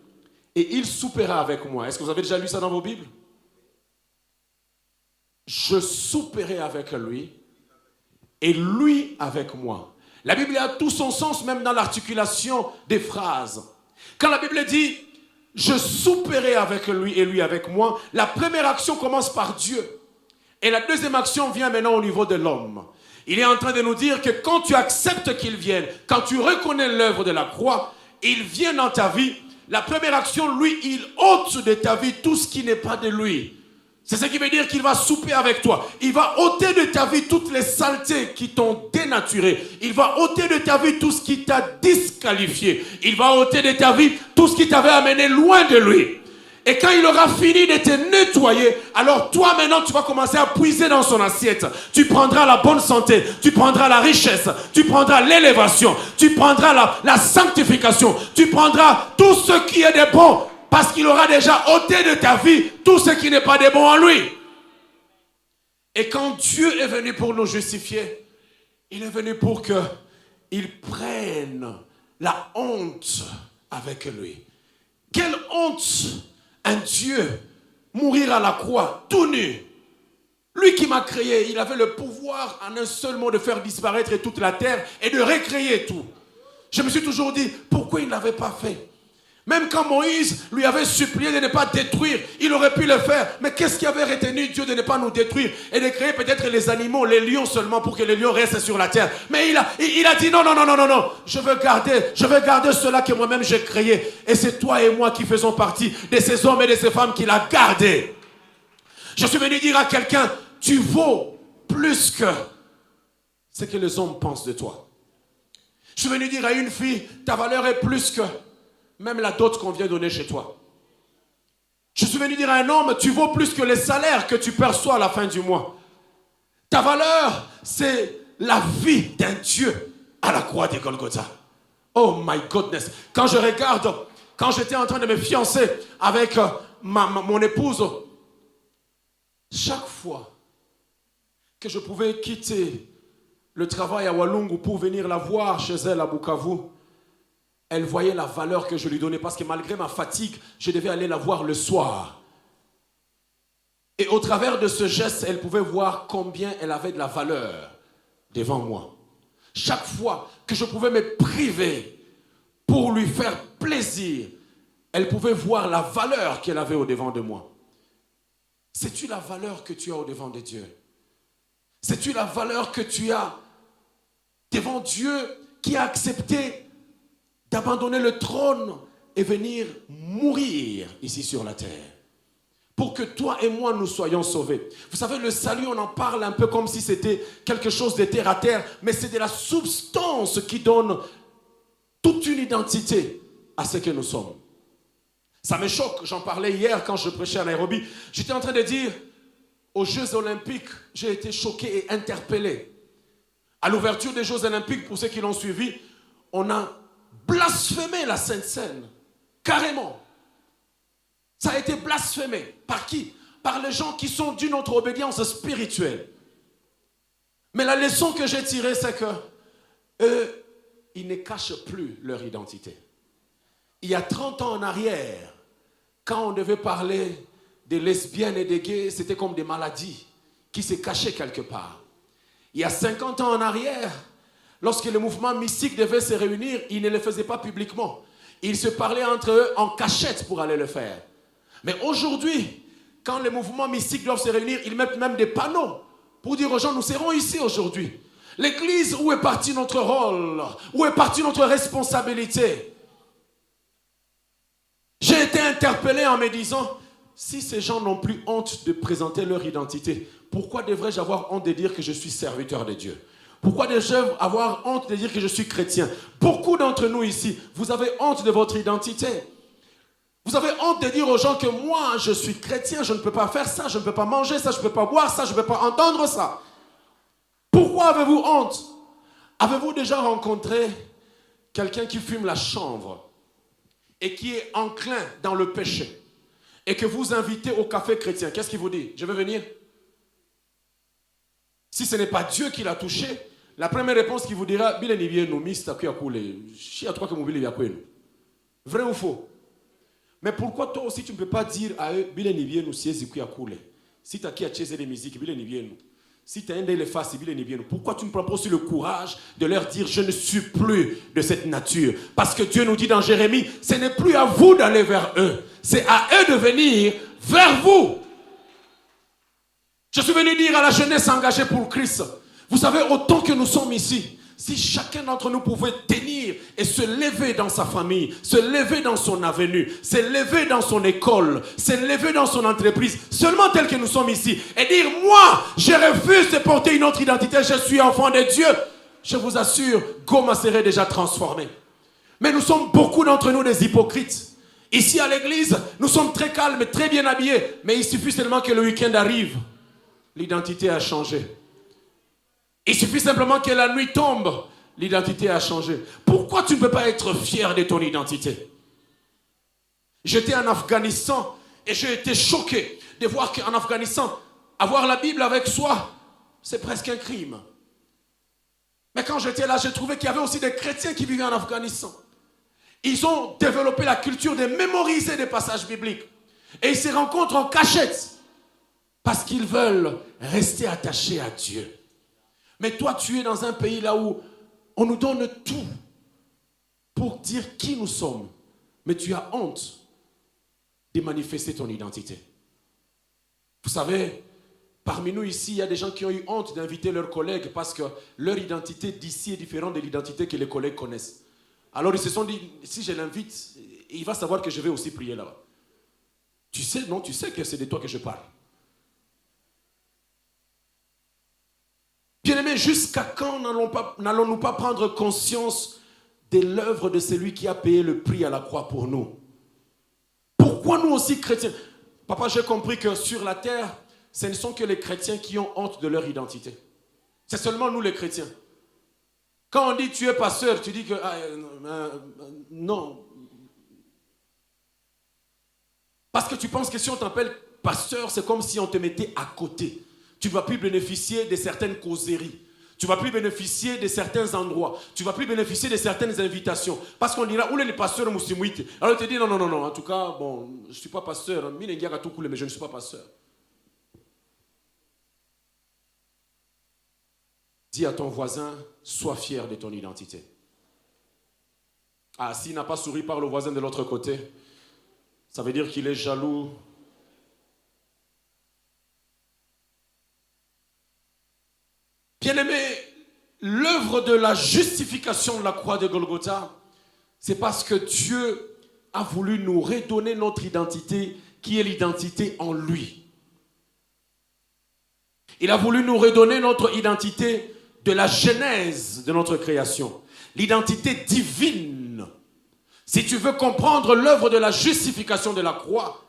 et il soupera avec moi. Est-ce que vous avez déjà lu ça dans vos Bibles? Je souperai avec lui et lui avec moi. La Bible a tout son sens même dans l'articulation des phrases. Quand la Bible dit « Je souperai avec lui et lui avec moi », la première action commence par Dieu. Et la deuxième action vient maintenant au niveau de l'homme. Il est en train de nous dire que quand tu acceptes qu'il vienne, quand tu reconnais l'œuvre de la croix, il vient dans ta vie. La première action, lui, il ôte de ta vie tout ce qui n'est pas de lui. C'est ce qui veut dire qu'il va souper avec toi. Il va ôter de ta vie toutes les saletés qui t'ont dénaturé. Il va ôter de ta vie tout ce qui t'a disqualifié. Il va ôter de ta vie tout ce qui t'avait amené loin de lui. Et quand il aura fini de te nettoyer, alors toi maintenant tu vas commencer à puiser dans son assiette. Tu prendras la bonne santé, tu prendras la richesse, tu prendras l'élévation, tu prendras la sanctification, tu prendras tout ce qui est de bon. Parce qu'il aura déjà ôté de ta vie tout ce qui n'est pas de bon en lui. Et quand Dieu est venu pour nous justifier, il est venu pour qu'il prenne la honte avec lui. Quelle honte, un Dieu mourir à la croix tout nu. Lui qui m'a créé, il avait le pouvoir en un seul mot de faire disparaître toute la terre et de recréer tout. Je me suis toujours dit, pourquoi il ne l'avait pas fait? Même quand Moïse lui avait supplié de ne pas détruire, il aurait pu le faire. Mais qu'est-ce qui avait retenu Dieu de ne pas nous détruire et de créer peut-être les animaux, les lions seulement pour que les lions restent sur la terre? Mais il a dit non, je veux garder cela que moi-même j'ai créé. Et c'est toi et moi qui faisons partie de ces hommes et de ces femmes qu'il a gardés. Je suis venu dire à quelqu'un, tu vaux plus que ce que les hommes pensent de toi. Je suis venu dire à une fille, ta valeur est plus que même la dot qu'on vient donner chez toi. Je suis venu dire à un homme, tu vaux plus que les salaires que tu perçois à la fin du mois. Ta valeur, c'est la vie d'un Dieu à la croix de Golgotha. Oh my goodness. Quand je regarde, quand j'étais en train de me fiancer avec mon épouse, chaque fois que je pouvais quitter le travail à Walungu pour venir la voir chez elle à Bukavu, elle voyait la valeur que je lui donnais parce que malgré ma fatigue, je devais aller la voir le soir. Et au travers de ce geste, elle pouvait voir combien elle avait de la valeur devant moi. Chaque fois que je pouvais me priver pour lui faire plaisir, elle pouvait voir la valeur qu'elle avait au devant de moi. Sais-tu la valeur que tu as au devant de Dieu? Sais-tu la valeur que tu as devant Dieu qui a accepté d'abandonner le trône et venir mourir ici sur la terre pour que toi et moi nous soyons sauvés? Vous savez, le salut, on en parle un peu comme si c'était quelque chose de terre à terre, mais c'est de la substance qui donne toute une identité à ce que nous sommes. Ça me choque, j'en parlais hier quand je prêchais à Nairobi. J'étais en train de dire, aux Jeux Olympiques, j'ai été choqué et interpellé. À l'ouverture des Jeux Olympiques, pour ceux qui l'ont suivi, on a blasphémé la Sainte Seine, carrément. Ça a été blasphémé. Par qui? par les gens qui sont d'une autre obédience spirituelle. Mais la leçon que j'ai tirée, c'est que eux, ils ne cachent plus leur identité. Il y a 30 ans en arrière, quand on devait parler des lesbiennes et des gays, c'était comme des maladies qui se cachaient quelque part. Il y a 50 ans en arrière, lorsque le mouvement mystique devait se réunir, ils ne le faisaient pas publiquement. Ils se parlaient entre eux en cachette pour aller le faire. Mais aujourd'hui, quand les mouvements mystiques doivent se réunir, ils mettent même des panneaux pour dire aux gens, nous serons ici aujourd'hui. L'église, où est parti notre rôle? Où est partie notre responsabilité? J'ai été interpellé en me disant, si ces gens n'ont plus honte de présenter leur identité, pourquoi devrais-je avoir honte de dire que je suis serviteur de Dieu? Pourquoi devrais-je avoir honte de dire que je suis chrétien? Beaucoup d'entre nous ici, vous avez honte de votre identité. Vous avez honte de dire aux gens que moi, je suis chrétien, je ne peux pas faire ça, je ne peux pas manger ça, je ne peux pas boire ça, je ne peux pas entendre ça. Pourquoi avez-vous honte? Avez-vous déjà rencontré quelqu'un qui fume la chanvre et qui est enclin dans le péché et que vous invitez au café chrétien? Qu'est-ce qu'il vous dit? Je veux venir. Si ce n'est pas Dieu qui l'a touché, la première réponse qu'il vous dira, vrai ou faux? Mais pourquoi toi aussi tu ne peux pas dire à eux, si tu as qui a chassé les musiques, si tu as un des faces, pourquoi tu ne prends pas aussi le courage de leur dire, je ne suis plus de cette nature? Parce que Dieu nous dit dans Jérémie, ce n'est plus à vous d'aller vers eux, c'est à eux de venir vers vous. Je suis venu dire à la jeunesse engagée pour Christ, vous savez, autant que nous sommes ici, si chacun d'entre nous pouvait tenir et se lever dans sa famille, se lever dans son avenue, se lever dans son école, se lever dans son entreprise, seulement tel que nous sommes ici, et dire, moi, je refuse de porter une autre identité, je suis enfant de Dieu, je vous assure, Goma serait déjà transformé. Mais nous sommes beaucoup d'entre nous des hypocrites. Ici à l'église, nous sommes très calmes, très bien habillés, mais il suffit seulement que le week-end arrive. L'identité a changé. Il suffit simplement que la nuit tombe, l'identité a changé. Pourquoi tu ne peux pas être fier de ton identité? J'étais en Afghanistan et j'ai été choqué de voir qu'en Afghanistan, avoir la Bible avec soi, c'est presque un crime. Mais quand j'étais là, j'ai trouvé qu'il y avait aussi des chrétiens qui vivaient en Afghanistan. Ils ont développé la culture de mémoriser des passages bibliques. Et ils se rencontrent en cachette parce qu'ils veulent rester attachés à Dieu. Mais toi, tu es dans un pays là où on nous donne tout pour dire qui nous sommes. Mais tu as honte de manifester ton identité. Vous savez, parmi nous ici, il y a des gens qui ont eu honte d'inviter leurs collègues parce que leur identité d'ici est différente de l'identité que les collègues connaissent. Alors ils se sont dit, si je l'invite, il va savoir que je vais aussi prier là-bas. Tu sais, non, tu sais que c'est de toi que je parle. Bien-aimés, jusqu'à quand n'allons-nous pas prendre conscience de l'œuvre de celui qui a payé le prix à la croix pour nous? Pourquoi nous aussi chrétiens? Papa, j'ai compris que sur la terre, ce ne sont que les chrétiens qui ont honte de leur identité. C'est seulement nous les chrétiens. Quand on dit tu es pasteur, tu dis que non. Parce que tu penses que si on t'appelle pasteur, c'est comme si on te mettait à côté. Tu ne vas plus bénéficier de certaines causeries. Tu ne vas plus bénéficier de certains endroits. Tu ne vas plus bénéficier de certaines invitations. Parce qu'on dira, où est le pasteur Moussimouite? Alors il te dit, non. En tout cas, bon, je ne suis pas pasteur. Mais je ne suis pas pasteur. Dis à ton voisin, sois fier de ton identité. Ah, s'il n'a pas souri par le voisin de l'autre côté, ça veut dire qu'il est jaloux. Bien-aimé, l'œuvre de la justification de la croix de Golgotha, c'est parce que Dieu a voulu nous redonner notre identité, qui est l'identité en lui. Il a voulu nous redonner notre identité de la genèse de notre création, l'identité divine. Si tu veux comprendre l'œuvre de la justification de la croix,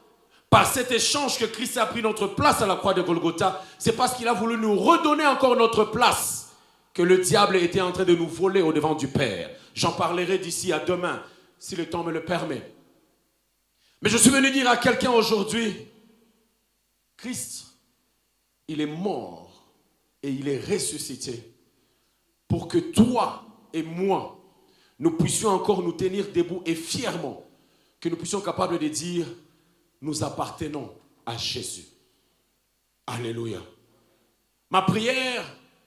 par cet échange que Christ a pris notre place à la croix de Golgotha, c'est parce qu'il a voulu nous redonner encore notre place que le diable était en train de nous voler au devant du Père. J'en parlerai d'ici à demain, si le temps me le permet. Mais je suis venu dire à quelqu'un aujourd'hui, Christ, il est mort et il est ressuscité pour que toi et moi, nous puissions encore nous tenir debout et fièrement, que nous puissions être capables de dire, nous appartenons à Jésus. Alléluia. Ma prière,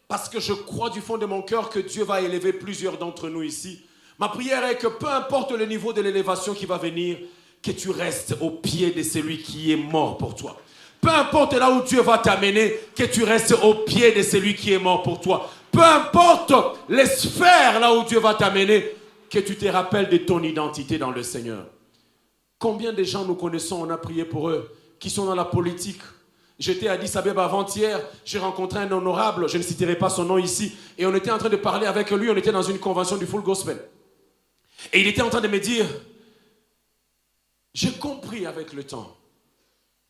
parce que je crois du fond de mon cœur que Dieu va élever plusieurs d'entre nous ici, ma prière est que peu importe le niveau de l'élévation qui va venir, que tu restes au pied de celui qui est mort pour toi. Peu importe là où Dieu va t'amener, que tu restes au pied de celui qui est mort pour toi. Peu importe les sphères là où Dieu va t'amener, que tu te rappelles de ton identité dans le Seigneur. Combien de gens nous connaissons, on a prié pour eux, qui sont dans la politique. J'étais à Addis Abeba avant-hier, j'ai rencontré un honorable, je ne citerai pas son nom ici, et on était en train de parler avec lui, on était dans une convention du Full Gospel. Et il était en train de me dire, j'ai compris avec le temps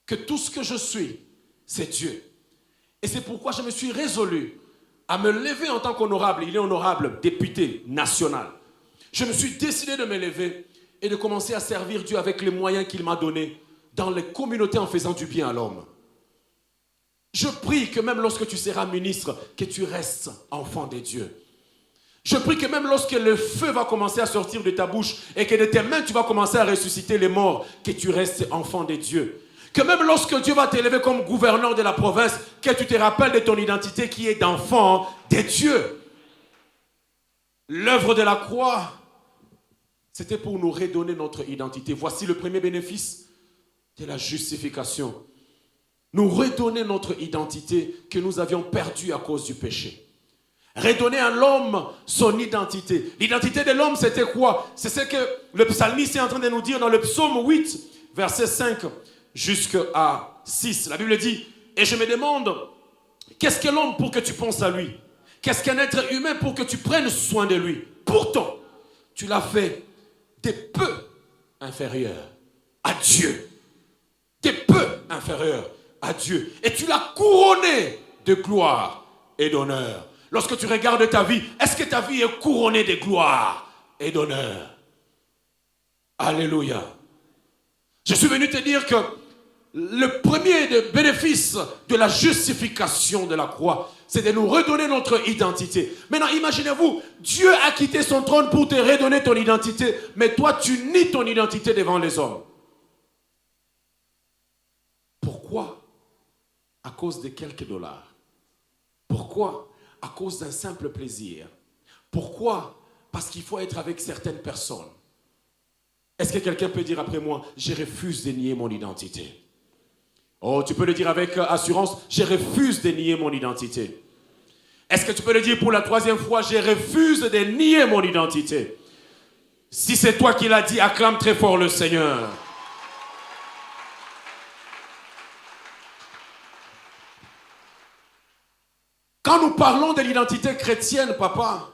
que tout ce que je suis, c'est Dieu. Et c'est pourquoi je me suis résolu à me lever en tant qu'honorable. Il est honorable, député national. Je me suis décidé de me lever et de commencer à servir Dieu avec les moyens qu'il m'a donnés dans les communautés en faisant du bien à l'homme. Je prie que même lorsque tu seras ministre, que tu restes enfant de Dieu. Je prie que même lorsque le feu va commencer à sortir de ta bouche et que de tes mains tu vas commencer à ressusciter les morts, que tu restes enfant de Dieu. Que même lorsque Dieu va t'élever comme gouverneur de la province, que tu te rappelles de ton identité qui est d'enfant de Dieu. L'œuvre de la croix, c'était pour nous redonner notre identité. Voici le premier bénéfice de la justification. Nous redonner notre identité que nous avions perdue à cause du péché. Redonner à l'homme son identité. L'identité de l'homme, c'était quoi? C'est ce que le psalmiste est en train de nous dire dans le psaume 8, verset 5 jusqu'à 6. La Bible dit, et je me demande, qu'est-ce que l'homme pour que tu penses à lui? Qu'est-ce qu'un être humain pour que tu prennes soin de lui? Pourtant, tu l'as fait des peu inférieurs à Dieu. Des peu inférieurs à Dieu. Et tu l'as couronné de gloire et d'honneur. Lorsque tu regardes ta vie, est-ce que ta vie est couronnée de gloire et d'honneur? Alléluia. Je suis venu te dire que le premier des bénéfices de la justification de la croix, c'est de nous redonner notre identité. Maintenant, imaginez-vous, Dieu a quitté son trône pour te redonner ton identité, mais toi, tu nies ton identité devant les hommes. Pourquoi? À cause de quelques dollars. Pourquoi? À cause d'un simple plaisir. Pourquoi? Parce qu'il faut être avec certaines personnes. Est-ce que quelqu'un peut dire après moi, je refuse de nier mon identité? Oh, tu peux le dire avec assurance, je refuse de nier mon identité. Est-ce que tu peux le dire pour la troisième fois, je refuse de nier mon identité? Si c'est toi qui l'as dit, acclame très fort le Seigneur. Quand nous parlons de l'identité chrétienne, papa,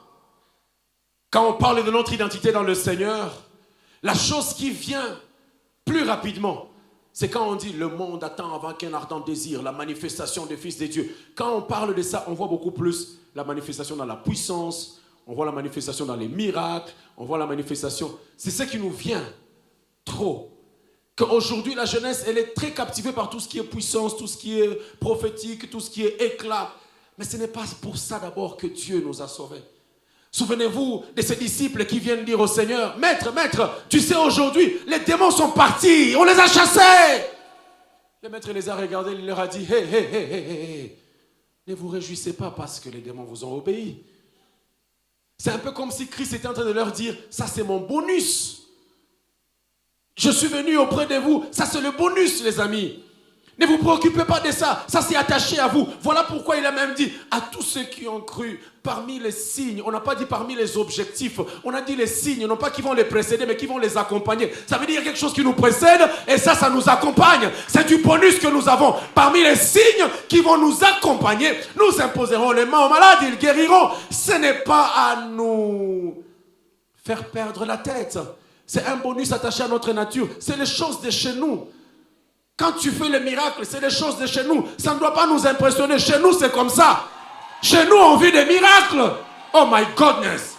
quand on parle de notre identité dans le Seigneur, la chose qui vient plus rapidement, c'est quand on dit le monde attend avant qu'un ardent désir, la manifestation des fils de Dieu. Quand on parle de ça, on voit beaucoup plus la manifestation dans la puissance, on voit la manifestation dans les miracles, on voit la manifestation. C'est ce qui nous vient trop. Qu'aujourd'hui, la jeunesse, elle est très captivée par tout ce qui est puissance, tout ce qui est prophétique, tout ce qui est éclat. Mais ce n'est pas pour ça d'abord que Dieu nous a sauvés. Souvenez-vous de ces disciples qui viennent dire au Seigneur, Maître, tu sais aujourd'hui, les démons sont partis, on les a chassés. Le maître les a regardés, il leur a dit, hé, ne vous réjouissez pas parce que les démons vous ont obéi. C'est un peu comme si Christ était en train de leur dire, ça c'est mon bonus. Je suis venu auprès de vous, ça c'est le bonus les amis. Ne vous préoccupez pas de ça, ça s'est attaché à vous. Voilà pourquoi il a même dit à tous ceux qui ont cru, parmi les signes, on n'a pas dit parmi les objectifs, on a dit les signes, non pas qui vont les précéder, mais qui vont les accompagner. Ça veut dire quelque chose qui nous précède et ça nous accompagne. C'est du bonus que nous avons. Parmi les signes qui vont nous accompagner, nous imposerons les mains aux malades, ils guériront. Ce n'est pas à nous faire perdre la tête. C'est un bonus attaché à notre nature. C'est les choses de chez nous. Quand tu fais les miracles, c'est des choses de chez nous. Ça ne doit pas nous impressionner. Chez nous, c'est comme ça. Chez nous, on vit des miracles. Oh my goodness.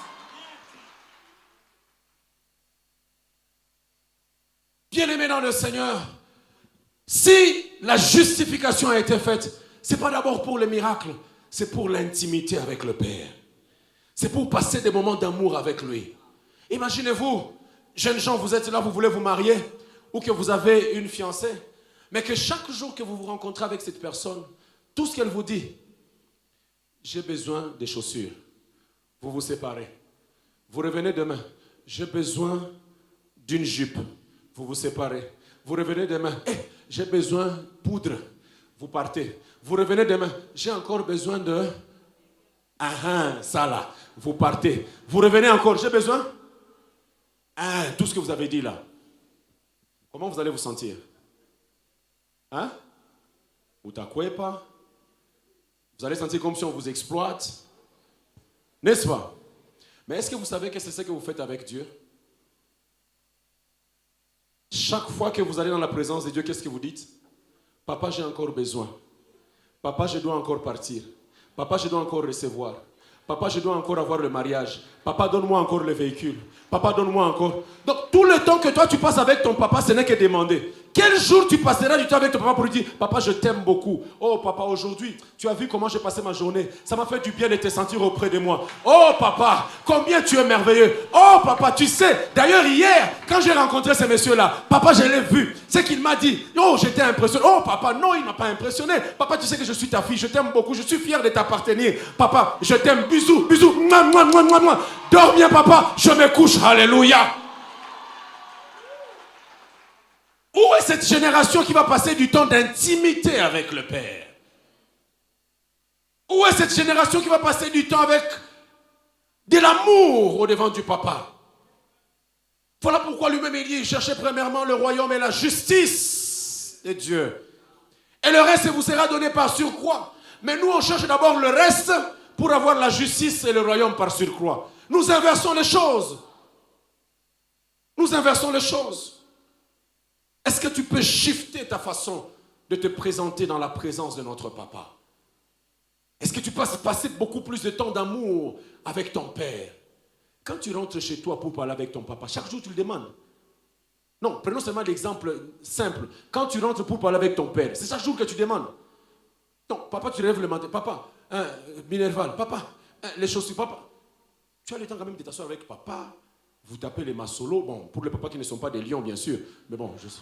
Bien-aimé dans le Seigneur, Si la justification a été faite, ce n'est pas d'abord pour le miracle, c'est pour l'intimité avec le Père. C'est pour passer des moments d'amour avec lui. Imaginez-vous, jeunes gens, vous êtes là, vous voulez vous marier, ou que vous avez une fiancée, mais que chaque jour que vous vous rencontrez avec cette personne, tout ce qu'elle vous dit, j'ai besoin des chaussures. Vous vous séparez. Vous revenez demain, j'ai besoin d'une jupe. Vous vous séparez. Vous revenez demain, j'ai besoin de poudre. Vous partez. Vous revenez demain, j'ai encore besoin de... ça là. Vous partez. Vous revenez encore, j'ai besoin... tout ce que vous avez dit là. Comment vous allez vous sentir? Vous t'accouez pas? Vous allez sentir comme si on vous exploite. N'est-ce pas? Mais est-ce que vous savez que c'est ce que vous faites avec Dieu? Chaque fois que vous allez dans la présence de Dieu, qu'est-ce que vous dites? Papa, j'ai encore besoin. Papa, je dois encore partir. Papa, je dois encore recevoir. Papa, je dois encore avoir le mariage. Papa, donne-moi encore le véhicule. Papa, donne-moi encore. Donc, tout le temps que toi, tu passes avec ton papa, ce n'est que demander. Quel jour tu passeras du temps avec ton papa pour lui dire, papa, je t'aime beaucoup. Oh, papa, aujourd'hui, tu as vu comment j'ai passé ma journée. Ça m'a fait du bien de te sentir auprès de moi. Oh, papa, combien tu es merveilleux. Oh, papa, tu sais, d'ailleurs, hier, quand j'ai rencontré ces messieurs-là, papa, je l'ai vu. C'est qu'il m'a dit, oh, j'étais impressionné. Oh, papa, non, il ne m'a pas impressionné. Papa, tu sais que je suis ta fille, je t'aime beaucoup, je suis fier de t'appartenir. Papa, je t'aime, bisous, bisous. Mouah, mouah, mouah, mouah, mouah. Dors bien, papa, je me couche, alléluia. Où est cette génération qui va passer du temps d'intimité avec le Père? Où est cette génération qui va passer du temps avec de l'amour au devant du papa? Voilà pourquoi lui-même il dit, cherchez premièrement le royaume et la justice de Dieu. Et le reste vous sera donné par surcroît. Mais nous on cherche d'abord le reste pour avoir la justice et le royaume par surcroît. Nous inversons les choses. Nous inversons les choses. Est-ce que tu peux shifter ta façon de te présenter dans la présence de notre papa? Est-ce que tu peux passer beaucoup plus de temps d'amour avec ton père? Quand tu rentres chez toi pour parler avec ton papa, chaque jour tu le demandes. Non, prenons seulement l'exemple simple. Quand tu rentres pour parler avec ton père, c'est chaque jour que tu demandes. Non, papa, tu lèves le matin. Papa, Minerval, papa, les chaussures, papa. Tu as le temps quand même de t'asseoir avec papa. Vous tapez les massolos. Bon, pour les papas qui ne sont pas des lions, bien sûr. Mais bon, je sais.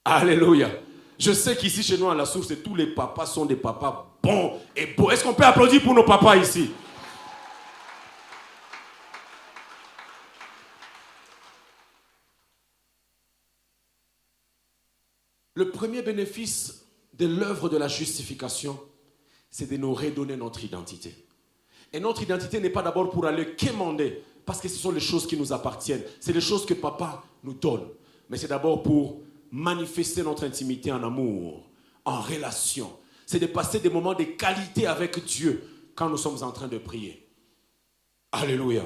Alléluia. Je sais qu'ici, chez nous, à la source, tous les papas sont des papas bons et beaux. Est-ce qu'on peut applaudir pour nos papas ici? Le premier bénéfice de l'œuvre de la justification, c'est de nous redonner notre identité. Et notre identité n'est pas d'abord pour aller quémander, parce que ce sont les choses qui nous appartiennent. C'est les choses que papa nous donne. Mais c'est d'abord pour manifester notre intimité en amour, en relation. C'est de passer des moments de qualité avec Dieu quand nous sommes en train de prier. Alléluia.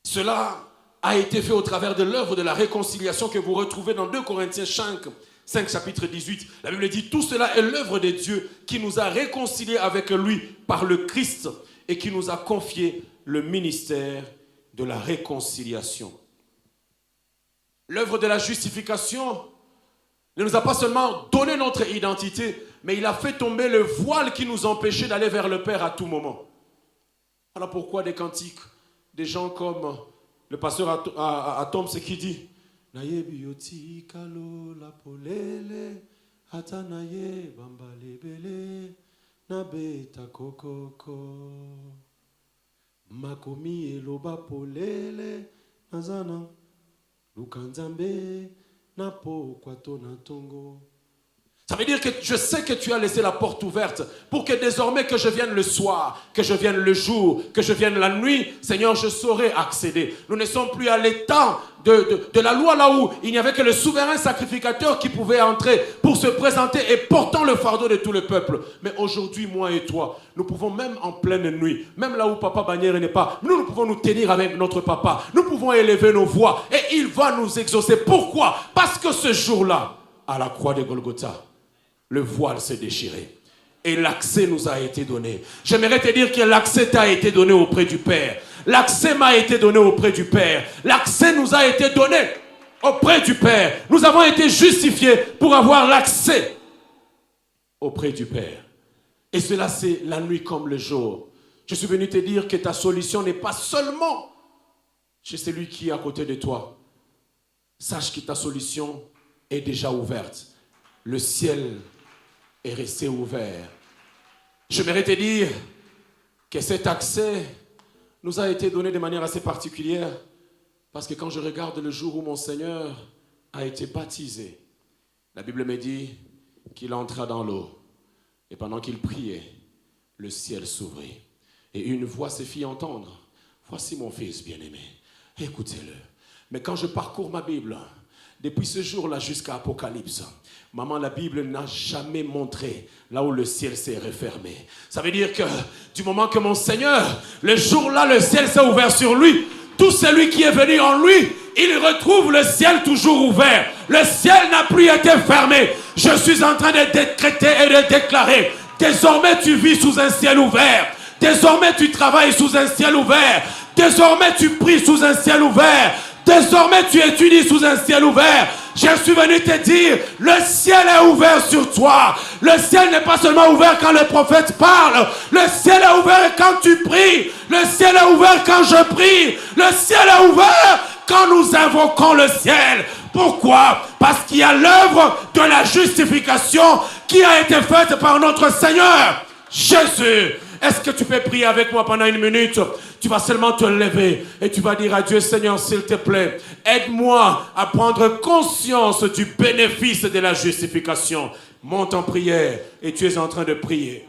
Cela a été fait au travers de l'œuvre de la réconciliation que vous retrouvez dans 2 Corinthiens 5 chapitre 18. La Bible dit, tout cela est l'œuvre de Dieu qui nous a réconciliés avec lui par le Christ et qui nous a confié le ministère de la réconciliation. L'œuvre de la justification ne nous a pas seulement donné notre identité, mais il a fait tomber le voile qui nous empêchait d'aller vers le Père à tout moment. Voilà pourquoi des cantiques, des gens comme le pasteur Atom, ce qui dit Nayebioti kalo la polele atanaye bambalebele nabeta kokoko makomi eloba polele nazana lukanzambe napo kwato natongo. Ça veut dire que je sais que tu as laissé la porte ouverte pour que désormais que je vienne le soir, que je vienne le jour, que je vienne la nuit, Seigneur, je saurai accéder. Nous ne sommes plus à l'état de la loi là où il n'y avait que le souverain sacrificateur qui pouvait entrer pour se présenter et portant le fardeau de tout le peuple. Mais aujourd'hui, moi et toi, nous pouvons même en pleine nuit, même là où Papa Bannière n'est pas, nous pouvons nous tenir avec notre Papa. Nous pouvons élever nos voix et il va nous exaucer. Pourquoi? Parce que ce jour-là, à la croix de Golgotha, le voile s'est déchiré et l'accès nous a été donné. J'aimerais te dire que l'accès t'a été donné auprès du Père. L'accès m'a été donné auprès du Père. L'accès nous a été donné auprès du Père. Nous avons été justifiés pour avoir l'accès auprès du Père. Et cela, c'est la nuit comme le jour. Je suis venu te dire que ta solution n'est pas seulement chez celui qui est à côté de toi. Sache que ta solution est déjà ouverte. Le ciel est resté ouvert. J'aimerais te dire que cet accès nous a été donné de manière assez particulière, parce que quand je regarde le jour où mon Seigneur a été baptisé, la Bible me dit qu'il entra dans l'eau, et pendant qu'il priait, le ciel s'ouvrit, et une voix se fit entendre. Voici mon fils bien-aimé, écoutez-le. Mais quand je parcours ma Bible, depuis ce jour-là jusqu'à Apocalypse, maman, la Bible n'a jamais montré là où le ciel s'est refermé. Ça veut dire que du moment que mon Seigneur, le jour-là, le ciel s'est ouvert sur lui, tout celui qui est venu en lui, il retrouve le ciel toujours ouvert. Le ciel n'a plus été fermé. Je suis en train de décréter et de déclarer, désormais tu vis sous un ciel ouvert. Désormais tu travailles sous un ciel ouvert. Désormais tu pries sous un ciel ouvert. Désormais tu étudies sous un ciel ouvert. Je suis venu te dire, le ciel est ouvert sur toi. Le ciel n'est pas seulement ouvert quand le prophète parle. Le ciel est ouvert quand tu pries. Le ciel est ouvert quand je prie. Le ciel est ouvert quand nous invoquons le ciel. Pourquoi? Parce qu'il y a l'œuvre de la justification qui a été faite par notre Seigneur Jésus. Est-ce que tu peux prier avec moi pendant une minute? Tu vas seulement te lever et tu vas dire à Dieu, Seigneur, s'il te plaît, aide-moi à prendre conscience du bénéfice de la justification. Monte en prière et tu es en train de prier.